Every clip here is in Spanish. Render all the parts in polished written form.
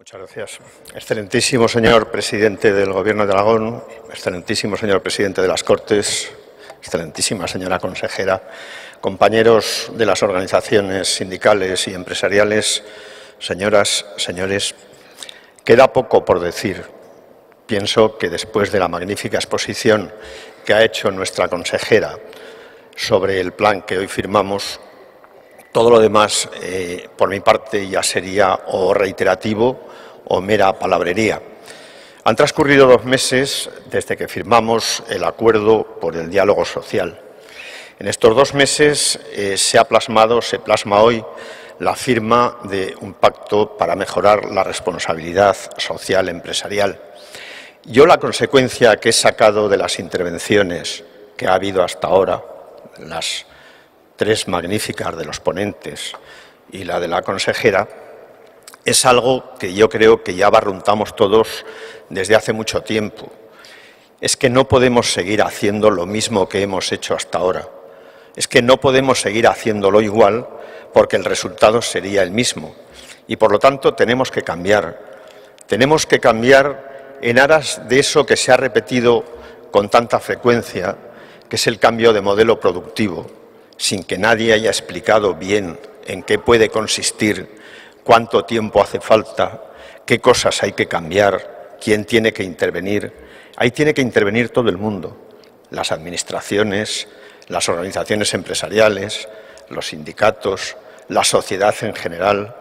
Muchas gracias. Excelentísimo señor presidente del Gobierno de Aragón, excelentísimo señor presidente de las Cortes, excelentísima señora consejera, compañeros de las organizaciones sindicales y empresariales, señoras, señores, queda poco por decir. Pienso que después de la magnífica exposición que ha hecho nuestra consejera sobre el plan que hoy firmamos, todo lo demás, por mi parte, ya sería o reiterativo o mera palabrería. Han transcurrido 2 meses desde que firmamos el acuerdo por el diálogo social. En estos 2 meses se plasma hoy la firma de un pacto para mejorar la responsabilidad social empresarial. Yo la consecuencia que he sacado de las intervenciones que ha habido hasta ahora, las 3 magníficas de los ponentes y la de la consejera, es algo que yo creo que ya barruntamos todos desde hace mucho tiempo. Es que no podemos seguir haciendo lo mismo que hemos hecho hasta ahora. Es que no podemos seguir haciéndolo igual porque el resultado sería el mismo. Y por lo tanto tenemos que cambiar. Tenemos que cambiar en aras de eso que se ha repetido con tanta frecuencia, que es el cambio de modelo productivo, sin que nadie haya explicado bien en qué puede consistir, cuánto tiempo hace falta, qué cosas hay que cambiar, quién tiene que intervenir. Ahí tiene que intervenir todo el mundo, las administraciones, las organizaciones empresariales, los sindicatos, la sociedad en general,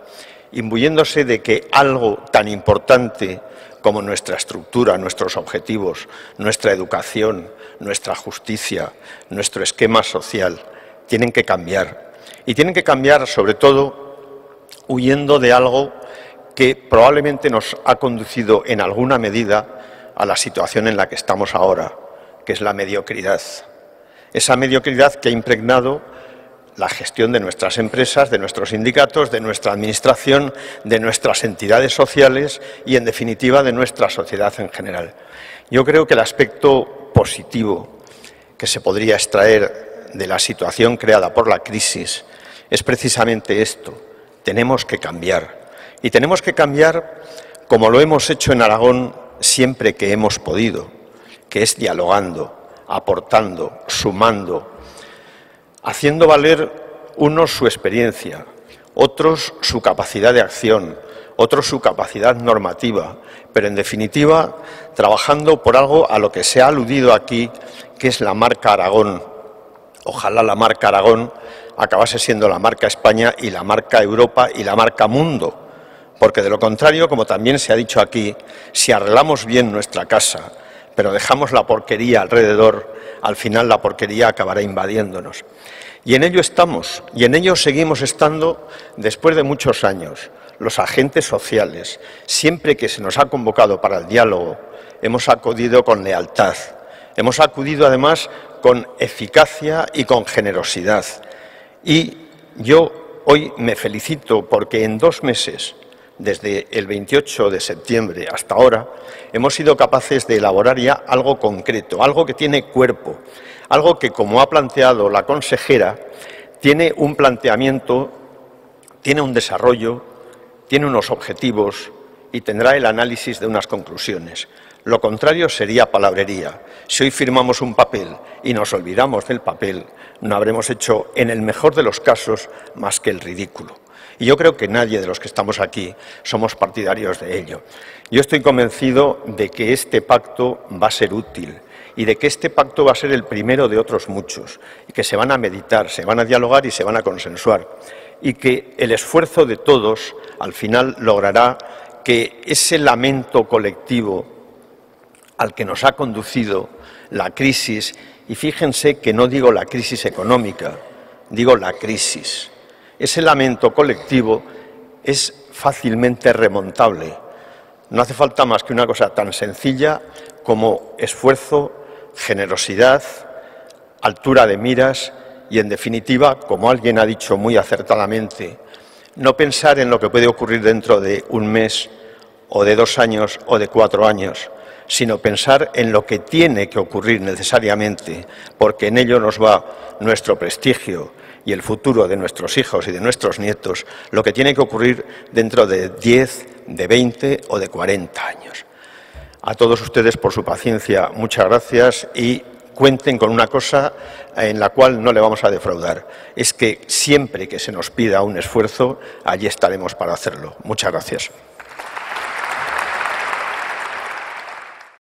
imbuyéndose de que algo tan importante como nuestra estructura, nuestros objetivos, nuestra educación, nuestra justicia, nuestro esquema social, tienen que cambiar. Y tienen que cambiar, sobre todo, huyendo de algo que probablemente nos ha conducido en alguna medida a la situación en la que estamos ahora, que es la mediocridad. Esa mediocridad que ha impregnado la gestión de nuestras empresas, de nuestros sindicatos, de nuestra administración, de nuestras entidades sociales y, en definitiva, de nuestra sociedad en general. Yo creo que el aspecto positivo que se podría extraer de la situación creada por la crisis es precisamente esto. Tenemos que cambiar. Y tenemos que cambiar como lo hemos hecho en Aragón siempre que hemos podido, que es dialogando, aportando, sumando, haciendo valer unos su experiencia, otros su capacidad de acción, otros su capacidad normativa, pero en definitiva trabajando por algo a lo que se ha aludido aquí, que es la marca Aragón. Ojalá la marca Aragón acabase siendo la marca España y la marca Europa y la marca Mundo, porque de lo contrario, como también se ha dicho aquí, si arreglamos bien nuestra casa, pero dejamos la porquería alrededor, al final la porquería acabará invadiéndonos. Y en ello estamos, y en ello seguimos estando después de muchos años. Los agentes sociales, siempre que se nos ha convocado para el diálogo, hemos acudido con lealtad, hemos acudido además con eficacia y con generosidad. Y yo hoy me felicito porque en 2 meses, desde el 28 de septiembre hasta ahora, hemos sido capaces de elaborar ya algo concreto, algo que tiene cuerpo, algo que, como ha planteado la consejera, tiene un planteamiento, tiene un desarrollo, tiene unos objetivos y tendrá el análisis de unas conclusiones. Lo contrario sería palabrería. Si hoy firmamos un papel y nos olvidamos del papel, no habremos hecho, en el mejor de los casos, más que el ridículo. Y yo creo que nadie de los que estamos aquí somos partidarios de ello. Yo estoy convencido de que este pacto va a ser útil y de que este pacto va a ser el primero de otros muchos, y que se van a meditar, se van a dialogar y se van a consensuar, y que el esfuerzo de todos, al final, logrará que ese lamento colectivo al que nos ha conducido la crisis, y fíjense que no digo la crisis económica, digo la crisis. Ese lamento colectivo es fácilmente remontable. No hace falta más que una cosa tan sencilla como esfuerzo, generosidad, altura de miras y, en definitiva, como alguien ha dicho muy acertadamente, no pensar en lo que puede ocurrir dentro de 1 mes o de 2 años o de 4 años, sino pensar en lo que tiene que ocurrir necesariamente, porque en ello nos va nuestro prestigio, y el futuro de nuestros hijos y de nuestros nietos lo que tiene que ocurrir dentro de 10, de 20 o de 40 años. A todos ustedes por su paciencia, muchas gracias y cuenten con una cosa en la cual no le vamos a defraudar, es que siempre que se nos pida un esfuerzo, allí estaremos para hacerlo. Muchas gracias.